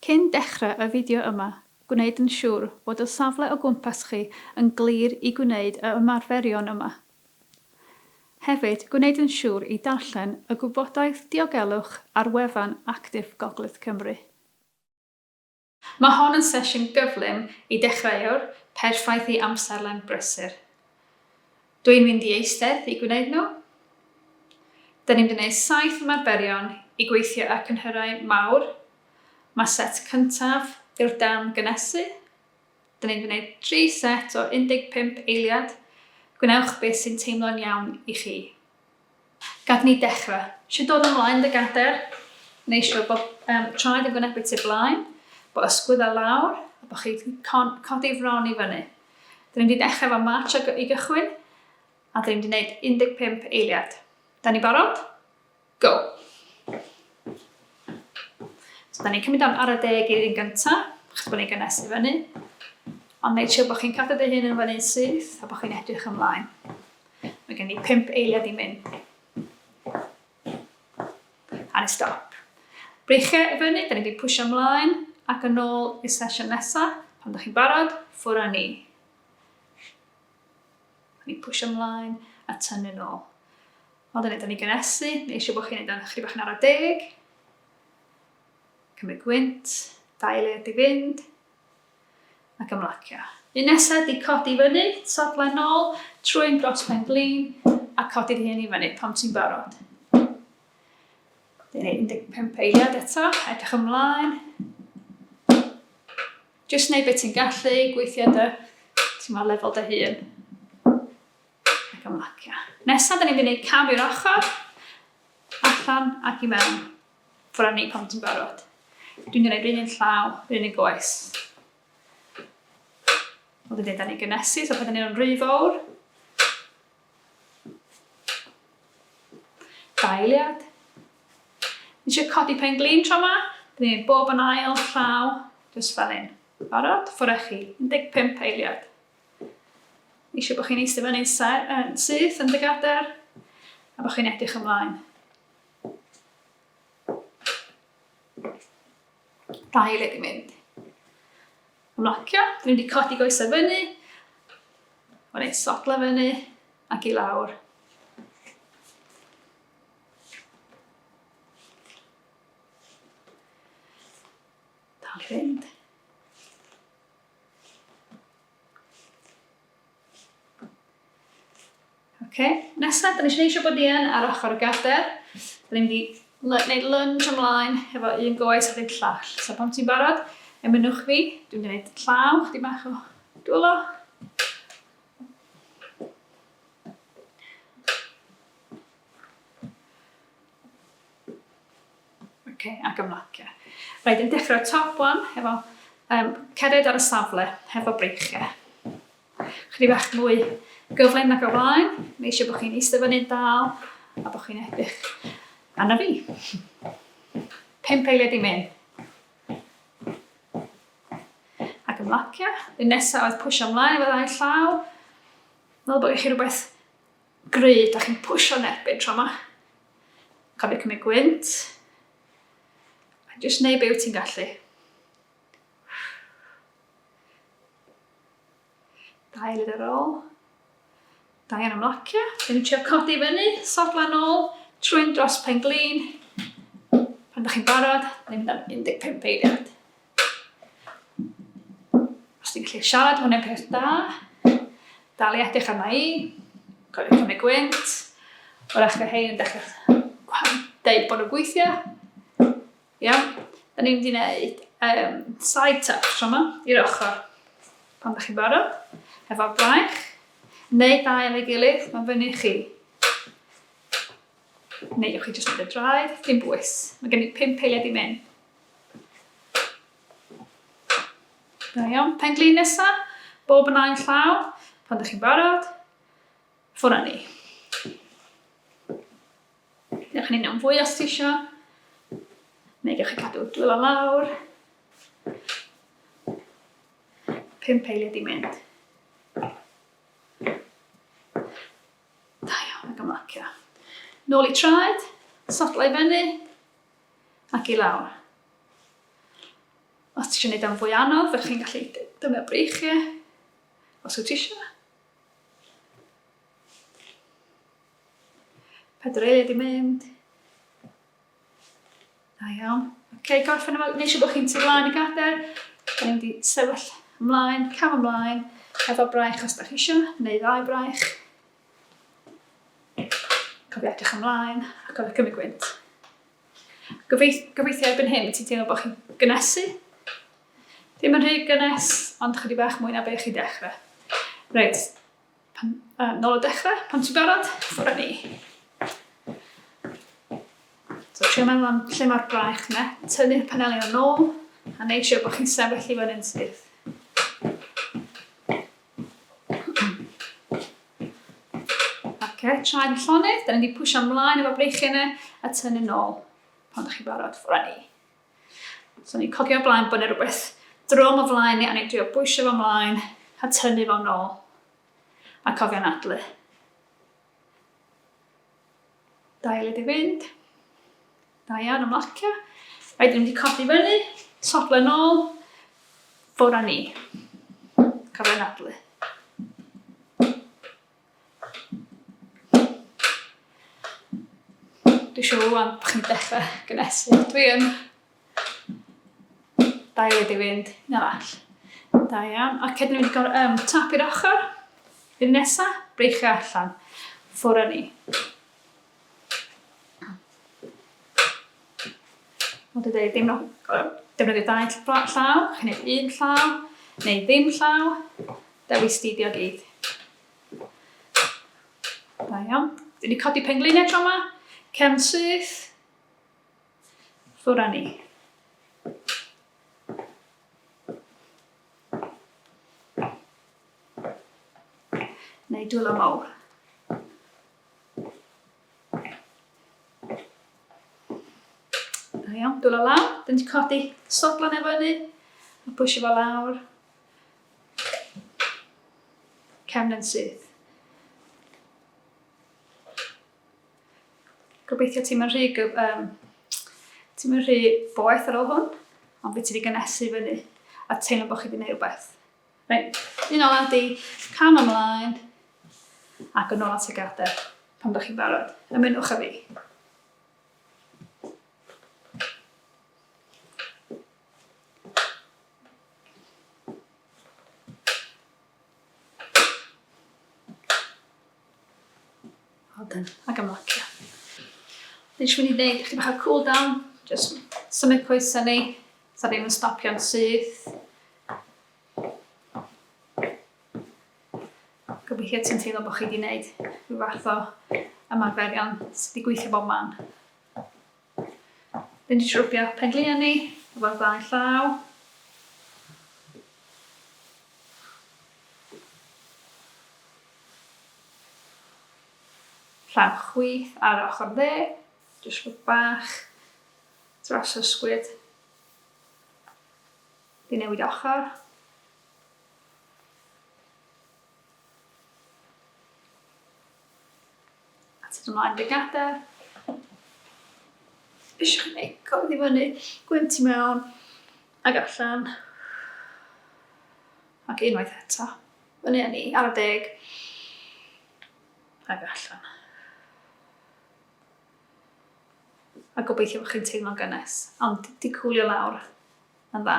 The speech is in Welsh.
Cyn dechrau y fideo yma, gwneud yn siŵr bod y safle o gwmpas chi yn glir i gwneud y ymarferion yma. Hefyd, gwneud yn siŵr i darllen y gwybodaeth diogelwch ar wefan Actif Gogledd Cymru. Mae hon yn sesiwn gyflym i dechreuwyr perffaith i amserlen brysur. Dwi'n mynd i eistedd i gwneud nhw. Dyn ni'n gwneud 7 ymarferion i gweithio ac yn hyrau mawr. Mae set cyntaf yw'r darn gynesu. Dyn ni'n gwneud 3 set o 15 eiliad. Gwnewch beth sy'n teimlo'n iawn i chi. Gad ni dechrau. Eisiau dod ymlaen dy gader, neu eisiau bod traed yn gwynebu tu blaen, bod ysgwydda lawr, a bod chi codi fron i fyny. Dyn ni'n dechrau efo march i gychwyn, a dyn ni'n gwneud 15 eiliad. Da ni barod? Go! So, da ni'n cymryd ar y 10 i'r un gyntaf, achos bod ni'n gynesu fyny. Ond wneud siŵr bod chi'n cadw dy hun yn fyny'n syth, a bod chi'n edrych ymlaen. Mae gen i 5 eiliad i mynd. A ni stop. Breichiau i fyny, da ni wedi pwysio ymlaen, ac yn ôl i'r sesiwn nesaf, pan da chi'n barod, ffwr â ni. Da ni pwysio ymlaen a tynnu nôl. Ond da ni gynesu, neu eisiau bod chi'n gwneud chydig bach yn ar y 10. Cymryd gwynt, 2 eiliad i fynd, ac ymlacio. Un nesaf di codi fyny, sodlau nôl, trwy'n dros pen glin, a codi dy hun i fyny pan ti'n barod. Dwi'n 15 eiliad eto, edrych ymlaen. Jyst wneud beth ti'n gallu, gweithio dy, ti'n ma'r lefel dy hun. Ac ymlacio. Nesaf, da ni'n gwneud cam i'r ochr, allan ac i mewn. Ffwrdd â ni pan ti'n barod. Dwi'n gwneud rhan un llaw, rhan un goes. Oedd yn dweud da ni gynesu, so pan da ni'n rhy fawr. 2 eiliad. Ni eisiau codi pen glin tro yma. Da ni'n bob yn ail, llaw, jyst fel un. Barod, ffwrdd â chi, 15 eiliad. Ni eisiau bod chi'n eistedd fyny'n syth yn dy gader, a bod chi'n edrych ymlaen. 2 eiliad i mynd. Ymlacio, dyn ni wedi codi goesau fyny, o'n ei sodlau fyny, ac i lawr. Dal i fynd. Nesaf, da ni eisiau bod ni yn ar ochr y gader. Da ni wedi gwneud lunge ymlaen efo un goes ac un llall. So pan ti'n barod, ymunwch fi. Dwi'n gwneud llaw, chdi bach o dwylo. Ac ymlacio. Rhaid yn dechrau top one efo cered ar y safle, efo breichiau. Chdi bach mwy gyflym ac o blaen. Mae eisiau bod chi'n eistedd fyny'n dal a bod chi'n edrych arna fi. 5 eiliad i mynd. Ac ymlacio. Y nesaf oedd pwysio ymlaen efo ddau llaw. Meddwl bod chi rhywbeth greu, da chi'n pwysio nerbyn tro yma. Cofio cymryd gwynt. A jyst wneud be wyt ti'n gallu. 2 eiliad ar ôl. 2 yn ymlacio. Dyn ni'n trio codi fyny, sodlau nôl, trwy'n dros pen glin. Pan da chi'n barod, dyn ni'n mynd am 15 eiliad. Os ti'n gallu siarad, hwnna'n peth da. Dal i edrych arna i. Cofio cymryd gwynt. Wrach y hei yn dechrau deud bod nhw'n gweithio. Iawn. Da ni'n mynd i wneud side touch tro yma i'r ochr. Pan da chi'n barod. Efo braich. Neu 2 efo'i gilydd, mae'n fyny chi. Neu ywch chi jyst mynd y draed, dim bwys. Mae gen i 5 eiliad i mynd. Da iawn, pen glin nesaf, bob yn ail llaw, pan da chi'n barod, ffwrdd â ni. Newch chi'n unig fwy os ti isio. Neu gewch chi cadw dwylo lawr. 5 eiliad i mynd. Nôl i traed, sodlau fyny, ac i lawr. Os ti eisiau gwneud am fwy anodd, fe chi'n gallu dyma breichiau. Os wyt ti eisiau. 4 eiliad i mynd. Da iawn. Gorffen yma, neisio bod chi'n tyfu ymlaen i gadair. Da ni'n mynd i sefyll ymlaen, cam ymlaen, efo braich os da chi eisiau, neu 2 braich. Cofio edrych ymlaen, a cofio cymryd gwynt. Gobeithio erbyn hyn, ti'n teimlo bod chi'n gynesu. Dim yn rhy gynnes, ond chydig bach mwy na be chi dechrau. Reit, nôl o dechrau, pan ti'n barod, ffwrdd ni. So, trio meddwl am lle mae'r braich yna, tynnu'r paneli yn ôl, a neud siŵr bod chi'n sefyll i fyny'n sydd. Traed yn llonydd, da ni wedi pwysio ymlaen efo breichiau yna, a tynnu nôl. Pan ydych chi'n barod, ffwrdd ni. So, ni'n cogio blaen bod yna rhywbeth drom o flaen ni, a ni'n drio bwysio fo ymlaen, a tynnu fo nôl. A cofio anadlu. 2 eiliad i fynd. Da iawn ymlacio. Rhaid ni'n mynd i codi fyny, soblo nôl, ffwrdd ni. Cofio anadlu. Dwi'n siŵr rwan bod chi'n dechrau gynesu. Dwi yn 2 eiliad i fynd, na all. Da iawn. Ac edrych ni wedi tapu'r ochr. Fydd nesaf, breichio allan. Ffwrdd ni. Ond dwi ddim defnyddio 2 llaw, chi'n gwneud 1 llaw, neu ddim llaw, dewis stidio gyd. Da iawn. Dwi wedi codi pengliniau tro yma. Cefn syth, ffwrdd ni. Neu dwylo mawr. Da iawn, dwylo lawr. Dyn ni'n codi sodlan efo fyny, a pwysio fo lawr. Cefn yn syth. Gobeithio ti'n mynd rhy boeth ar ôl hwn, ond beth ti wedi gynesu fyny a teimlo bod chi wedi gwneud rhywbeth. Reit, un ola di cam ymlaen ac yn ôl at y gadair pan ydych chi'n barod. Ymunwch â fi. Odyn, ac ymlacio. Dwi'n eisiau mynd i wneud chydig bach o cool down, just symud coesau ni, so ddim yn stopio'n syth. Gobeithio ti'n teimlo bod chi wedi gwneud rhyw fath o ymarferion sydd wedi gweithio bob man. Dwi'n eisiau rwbio pengliniau ni, efo'r 2 llaw. Llaw chwith ar ochr dde. Jyst rhywbeth bach dros ysgwyd. Di newid ochr. A tyd ymlaen dy gadair. Eisiau chi wneud gofyd i fyny, gwynt i mewn, ac allan. Ac unwaith eto. Fyny â ni ar y 10. Ac allan. A gobeithio bod chi'n teimlo'n gynnes, ond di cwlio lawr yn dda.